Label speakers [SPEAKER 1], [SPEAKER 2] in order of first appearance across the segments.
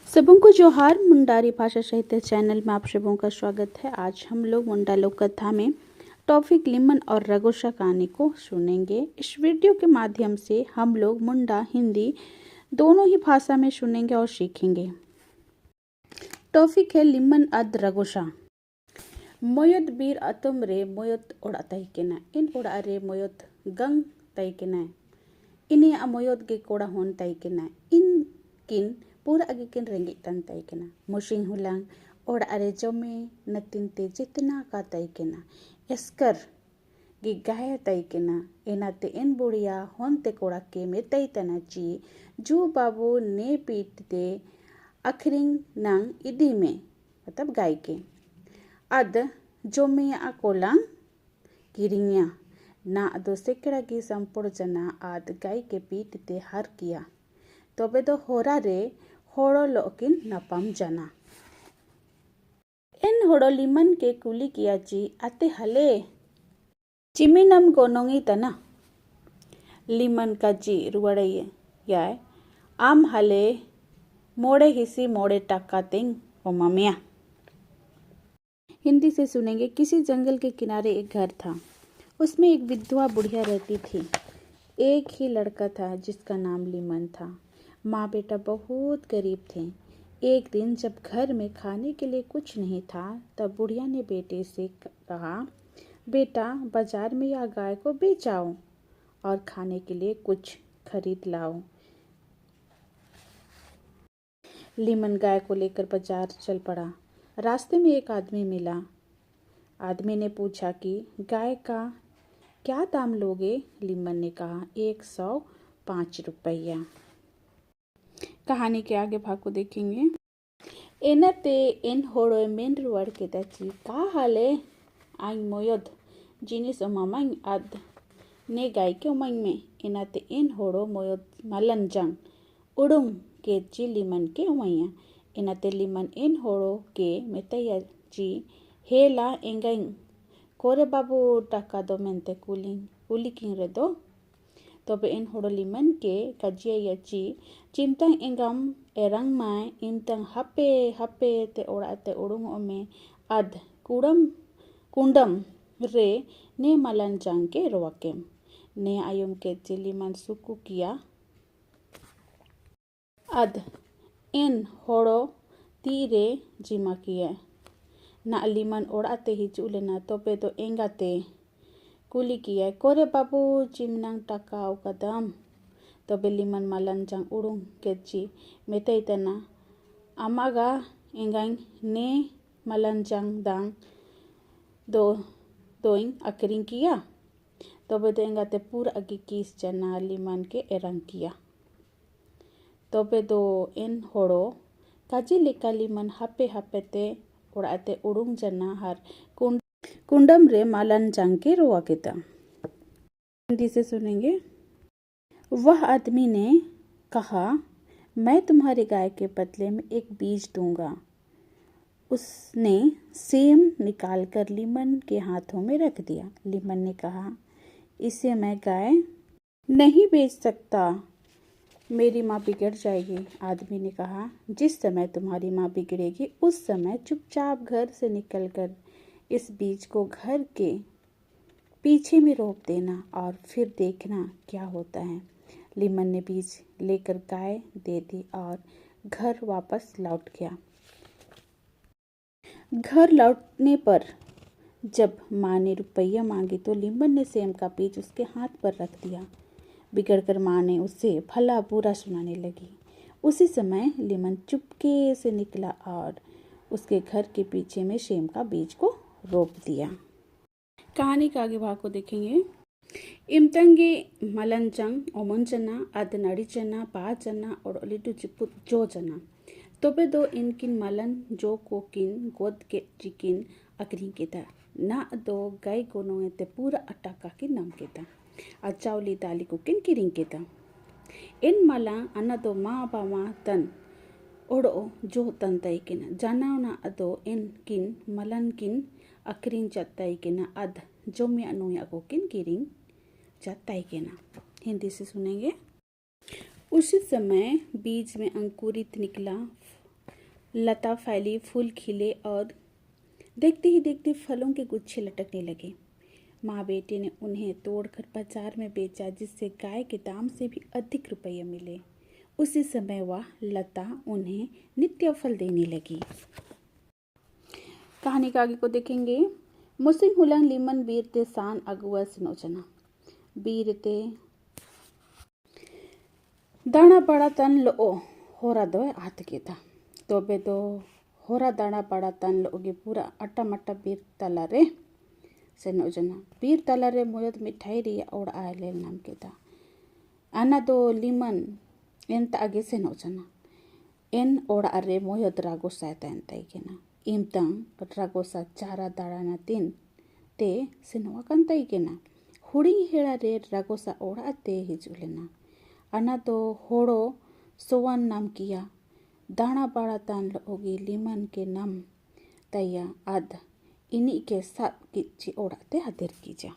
[SPEAKER 1] सबों को जोहार। मुंडारी भाषा साहित्य चैनल में आप सबों का स्वागत है। आज हम लोग मुंडा लोक कथा में टॉफिक लिमन और रघुशा कहानी को सुनेंगे। इस वीडियो के माध्यम से हम लोग मुंडा हिंदी दोनों ही भाषा में सुनेंगे और सीखेंगे। टॉफिक है लिमन अद रघुशा। मोयत बीर अतम रे मोयत ओड़ा तैकेना इन ओड़ा रे मोयत गंग तैकेना इनी मोयत गे कोड़ा होन तैकेना इन किन पूरा आगे किन रेंगे तन तैकेना मुशिंग हुलांग ओड़ा रे जमे नतिन ते जितना का तैकेना एस्कर गे गाय तैकेना एनाते इन बुढ़िया होन ते कोड़ा के में तैतना ची जू बाबू ने पीटते अखरिंग नंग इदी में मतलब गाय के अद जोमिया अकोलांग किरिंगिया ना अदो सेकड़ा की संपूर्ण जना आद गाय के पीटते हर किया तबे दो होरा रे होड़ो लोकिन नपम जना इन होड़ो लिमन के कुली किया ची आते हले चिमिनम गोनोंगी तना लिमन का जी रुवड़े याय आम हले मोड़े हिसी मोड़े टक्का तिंग ओ ममिया। हिंदी से सुनेंगे। किसी जंगल के किनारे एक घर था। उसमें एक विधवा बुढ़िया रहती थी। एक ही लड़का था जिसका नाम लिमन था। माँ बेटा बहुत गरीब थे। एक दिन जब घर में खाने के लिए कुछ नहीं था तब बुढ़िया ने बेटे से कहा, बेटा बाजार में या गाय को बेचाओ और खाने के लिए कुछ खरीद लाओ। लिमन गाय को लेकर बाजार चल पड़ा। रास्ते में एक आदमी मिला। आदमी ने पूछा कि गाय का क्या दाम लोगे? लिमन ने कहा 105 रुपया। कहानी के आगे भाग को देखेंगे। एनते इन होड़ो मेन रुआड़ के दाची का हाले आइन मोयद जिनिस ओमामाइन आद ने गाय के ओमाइन में एनते इन होड़ो मोयद मलन जंग उड़ुंग के ची लिमन के ओमाइया एनते लिमन इन होड़ो के मेतैया ची हेला एंगाइन कोरे बाबू टाका दो मेंते कुली किंग रे दो तबे इन होड़ो लिमन के कजिया याची चिमतंग एंगम एरंग माय इमतंग हपे हपे ते ओड़ा ते उड़ुंग ओमे अद कुंडम रे ने मलन जांग के रोकेम ने आयुम के लिमन सुकु किया अद इन होड़ो तीरे जिमा किया ना लिमन ओड़ाते हिजू लेना तबे तो एंगाते कुली किया कोरे बाबू चिमनांग टाका कदम तबे लिमन मलन जांग उड़ुंग केची मेते तना अमागा एंगाइन ने मलन जांग दांग दोइंग अकरिंग किया तबे तो एंगाते पूरा अगी किस जना लिमन के एरंग किया तबे दो इन होड़ो काजी लेका लिमन हपे हपे ते उड़ाते उड़ुंग जना हर कुंडम रे मलन जांग के रोआ केता। हिंदी से सुनेंगे। वह आदमी ने कहा, मैं तुम्हारी गाय के बदले में एक बीज दूंगा। उसने सेम निकालकर लिमन के हाथों में रख दिया। लिमन ने कहा, इसे मैं गाय नहीं बेच सकता, मेरी माँ बिगड़ जाएगी। आदमी ने कहा, जिस समय तुम्हारी माँ बिगड़ेगी उस समय चुपचाप घर से निकलकर इस बीज को घर के पीछे में रोप देना और फिर देखना क्या होता है। लिमन ने बीज लेकर गाय दे दी और घर वापस लौट गया। घर लौटने पर जब माँ ने रुपया मांगी तो लिमन ने सेम का बीज उसके हाथ पर रख दिया। बिगड़कर माँ ने उसे भला बुरा सुनाने लगी। उसी समय लिमन चुपके से निकला और उसके घर के पीछे में सेम का बीज को रोप दिया। कहानी का आगे भाग को देखेंगे। इमतंगे मलनचंग ओमनचना अद नड़ीचना पाचना और लिटू चिपुत जो जना तबे दो इनकिन मलन जो को किन गोद के चिकिन अकरिंग केता ना दो गाय को नोते पूरा अटाका की नाम केता अचावली दाली को किन किरिंग केता इन मला अना दो माँ बामा तन ओड़ो जो तन तई किना जानावना अदो इन किन मलन किन अकरिंग चत्ताई केना अद जोमिया नुया को किन किरिंग चत्ताई केना। हिंदी से सुनेंगे। उसी समय बीज में अंकुरित निकला लता फैली, फूल खिले और देखते ही देखते फलों के गुच्छे लटकने लगे। माँ बेटे ने उन्हें तोड़कर बाजार में बेचा, जिससे गाय के दाम से भी अधिक रुपये मिले। उसी समय वह लता उन्हें नित्य फल देने लगी। कहानी के आगे को देखेंगे। मुसिंग हुलंग लिमन बीरते सान अगुआ सिनोचना बीरते दाना बड़ा तन लो होरा दो हाथ के था तो बे दो होरा दाना बड़ा तन लोगे पूरा अट्टा मट्टा बीर तला रे सेनोजना बीर तला रे मोयद मिठाई रिया और आयले नाम के था आना दो लिमन एन तागे सेनोजना एन और अरे मोयद रागो सायता एन ताई के ना इमतंग रागो सा चारा दाड़ा ना तीन ते सेनवा कन ताई के ना हुड़ी हेड़ा रे रागो सा और आते हिजुले ना आना दो होड़ो सोवन नाम किया दाना बाड़ा तान लोगी लिमन के नाम तैया आद इन्हीं के साथ किच्ची ओढ़ाते हदेर कीजा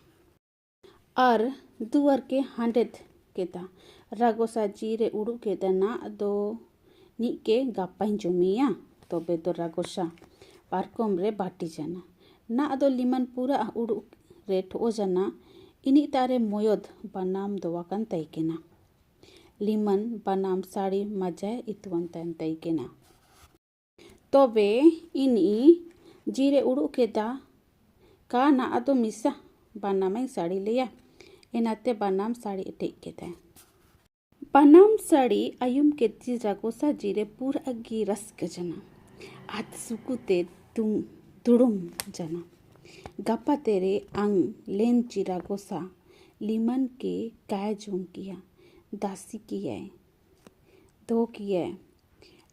[SPEAKER 1] और दुआर के हांडेद के ता रागोसा जीरे उड़ू के दा ना दो नी के गापाइन जुमिया तो बे दो रागोसा पारकोम रे बाटी जाना ना दो लिमन पूरा उड़ू रे ठो जाना इन्हीं तारे मोयोद बनाम दो वाकन तई के ना लिमन बनाम साड़ी मजाए इतवन तन तई के ना तो बे इन्हीं जीरे उड़ू के दा का ना अदो मिसा बनाम साड़ी लिया इनाते बनाम साड़ी टेक के दा बनाम साड़ी आयुम के रागोसा जीरे पूरा अगी रस के जना आत सुकुते तुम तुड़ुम जना गप्पा तेरे अंग लेन चिरागोसा लिमन के काय जोम किया दासी किया दो किया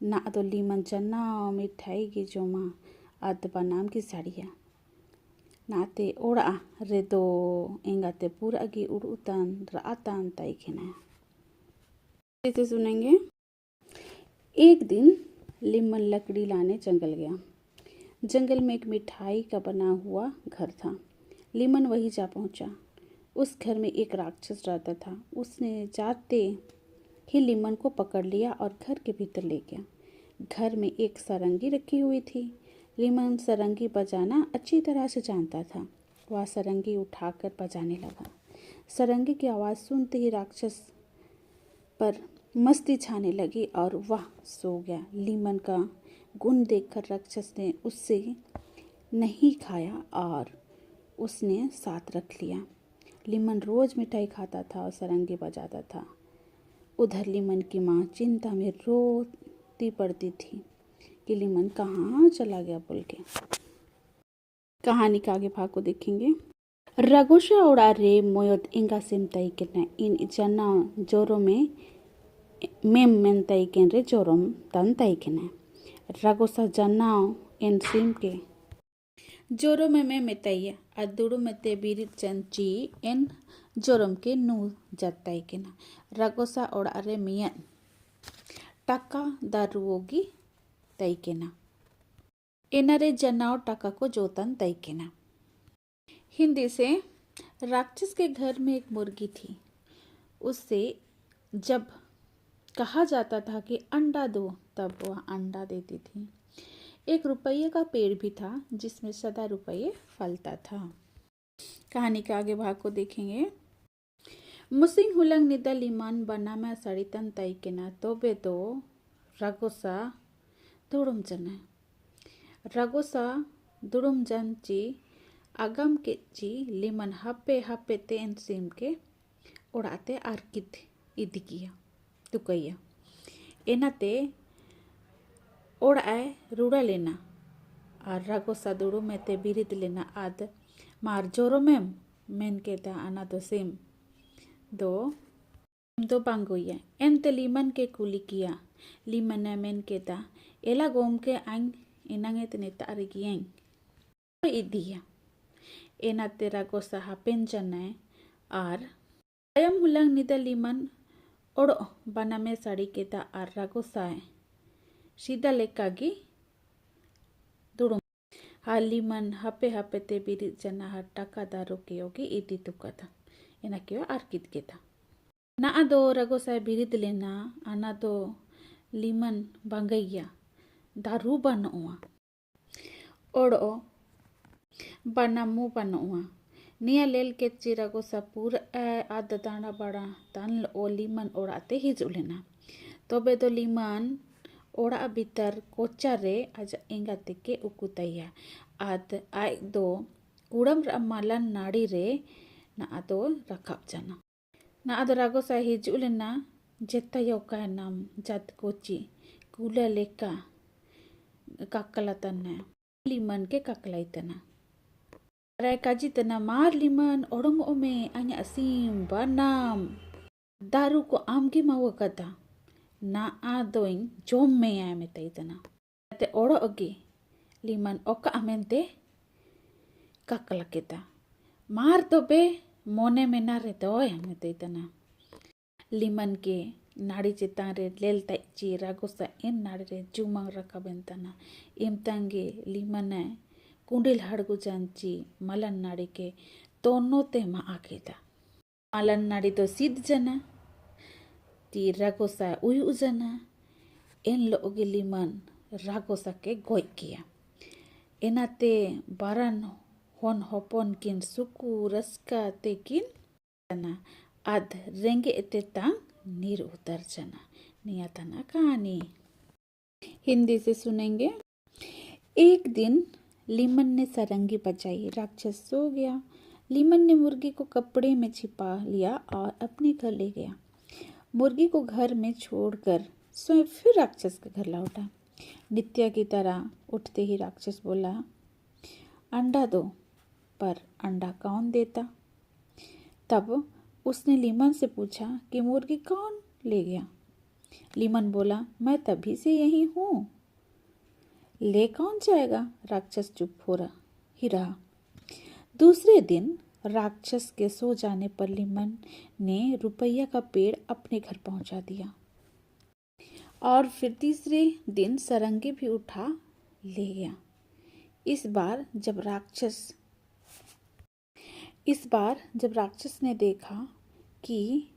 [SPEAKER 1] ना तो लिमन चन्ना मिठाई की जोमा आद बनाम की साड़िया नाते ओड़ा रे दो एंगाते पूरा की उड़ूतान रातान ताई खेना इसे सुनेंगे। एक दिन लिमन लकड़ी लाने जंगल गया। जंगल में एक मिठाई का बना हुआ घर था। लिमन वहीं जा पहुंचा। उस घर में एक राक्षस रहता था। उसने जाते ही लिमन को पकड़ लिया और घर के भीतर ले गया। घर में एक सारंगी रखी हुई थी। लिमन सारंगी बजाना अच्छी तरह से जानता था। वह सारंगी उठाकर बजाने लगा। सारंगी की आवाज़ सुनते ही राक्षस पर मस्ती छाने लगी और वह सो गया। लिमन का गुण देखकर राक्षस ने उससे नहीं खाया और उसने साथ रख लिया। लिमन रोज मिठाई खाता था और सारंगी बजाता था। उधर लिमन की माँ चिंता में रोती पड़ती थी कि लिमन कहाँ चला गया बोल के। कहानी का आगे भाग को देखेंगे। रघुशा उड़ा रे मोयत इंगा सिम तई के न इन जना जोरो में मेम मेन तई के रे जोरोम तन तई के न रघुशा जना इन सिम के जोरो में मैं तैया अदुड़ू में ते बीरित चंची एन जोरम के नू जत्ताई के ना रगोसा और अरे मियन टका दारुओगी तई के ना एनरे जनाओ टका को जोतन तई के ना। हिंदी से राक्षस के घर में एक मुर्गी थी। उससे जब कहा जाता था कि अंडा दो तब वह अंडा देती थी। एक रुपये का पेड़ भी था जिसमें सदा रुपये फलता था। कहानी के आगे भाग को देखेंगे। मुसिंग हुलंग निदा लिमान बना में सड़ीतन तई के ना तो बे दो रगोसा दुड़ुम जन रगोसा दुड़ुम जन ची अगम के ची लिमन हपे हपे तेन सिम के उड़ाते आर्कित इदी किया तुकैया एनाते ओड़ाए रूड़ा लेना और रगोसा दुड़ू में ते बिरित लेना आद मार जोरो में मेन के ता आना दो सिम दो बांगोया एन ते लिमन के कुली किया लिमन ने मेन के ता एला गोम के आंग इनांगे ते नेता अरिगियंग इदिया एना ते रगोसा हापेन जनाए और अयम हुलंग निदा लिमन ओड़ो बना में साड़ी के ता और रगोसा सीधा लेकागी दुड़ुम हालिमन हपे हपे ते बिरी जना हा टाका दारो के होगी इदी तुका था एना क्यों आर्कित के था ना दो रगो सा बिरिद लेना आना दो लिमन बंगैया daru banu'a odo banamu banu'a nia lel kecci ragosa pura ada dana bara tan o liman ora te hijulena tobe do liman ora bitar kocare aja engate ke ukutaya ad ai do kuram ramalan nadi re na ado rakap jana na ado ragosa hijulena jetta yoka nam jat koci kula leka kakkalatan liman ke kaklaitana rai kaji tana mar liman orong ome anya asim banam daru ko amgi mawa kata na adoing jom me ame taitana te oro oge liman oka amente kakala kita mar tobe mone menare doy ame taitana liman ke nadi chetan re lel tai chi ragosa en nadi re jumang rakabentana imtange limana kundil hadgu janchi malan nadi ke tono te ma aketa malan nadi to sid jana ti ragosa uyu jana en lo oge liman ragosa ke goi kia enate baran hon hopon kin suku raska tekin jana ad renge etetang नीर उतर जाना नियतना कहानी हिंदी से सुनेंगे। एक दिन Lehman ने सरंगी बजाई राक्षस सो गया। लीमन ने मुर्गी को कपड़े में छिपा लिया और अपने घर ले गया। मुर्गी को घर में छोड़कर स्वयं फिर राक्षस के घर लौटा। नित्य की तरह उठते ही राक्षस बोला, अंडा दो। पर अंडा कौन देता? तब उसने लीमन से पूछा कि मुर्गी कौन ले गया? लीमन बोला, मैं तभी से यही हूँ। ले कौन जाएगा? राक्षस चुप हो रहा। दूसरे दिन राक्षस के सो जाने पर लीमन ने रुपया का पेड़ अपने घर पहुंचा दिया और फिर तीसरे दिन सरंगी भी उठा ले गया। इस बार जब राक्षस ने देखा कि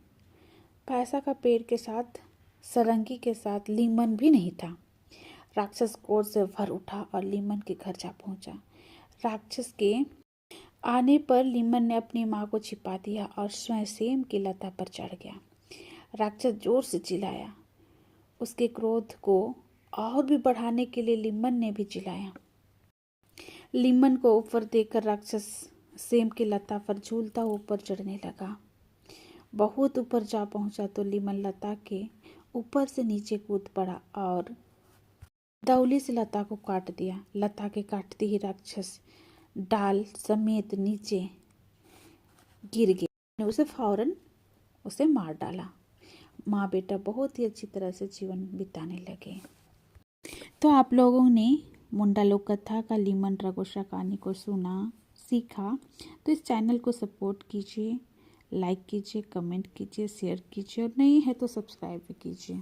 [SPEAKER 1] पैसा का पेड़ के साथ सरंगी के साथ लीमन भी नहीं था, राक्षस क्रोध से भर उठा और लीमन के घर जा पहुंचा। राक्षस के आने पर लीमन ने अपनी माँ को छिपा दिया और स्वयं सेम की लता पर चढ़ गया। राक्षस जोर से चिल्लाया। उसके क्रोध को और भी बढ़ाने के लिए लीमन ने भी चिल्लाया। लीमन को ऊपर देखकर राक्षस सेम की लता पर झूलता ऊपर चढ़ने लगा। बहुत ऊपर जा पहुंचा तो लीमन लता के ऊपर से नीचे कूद पड़ा और दौली से लता को काट दिया। लता के काटते ही राक्षस डाल समेत नीचे गिर गया। उसे फौरन मार डाला। माँ बेटा बहुत ही अच्छी तरह से जीवन बिताने लगे। तो आप लोगों ने मुंडा लोक कथा का लीमन रगोशा कहानी को सुना, सीखा। तो इस चैनल को सपोर्ट कीजिए, लाइक कीजिए, कमेंट कीजिए, शेयर कीजिए और नहीं है तो सब्सक्राइब भी कीजिए।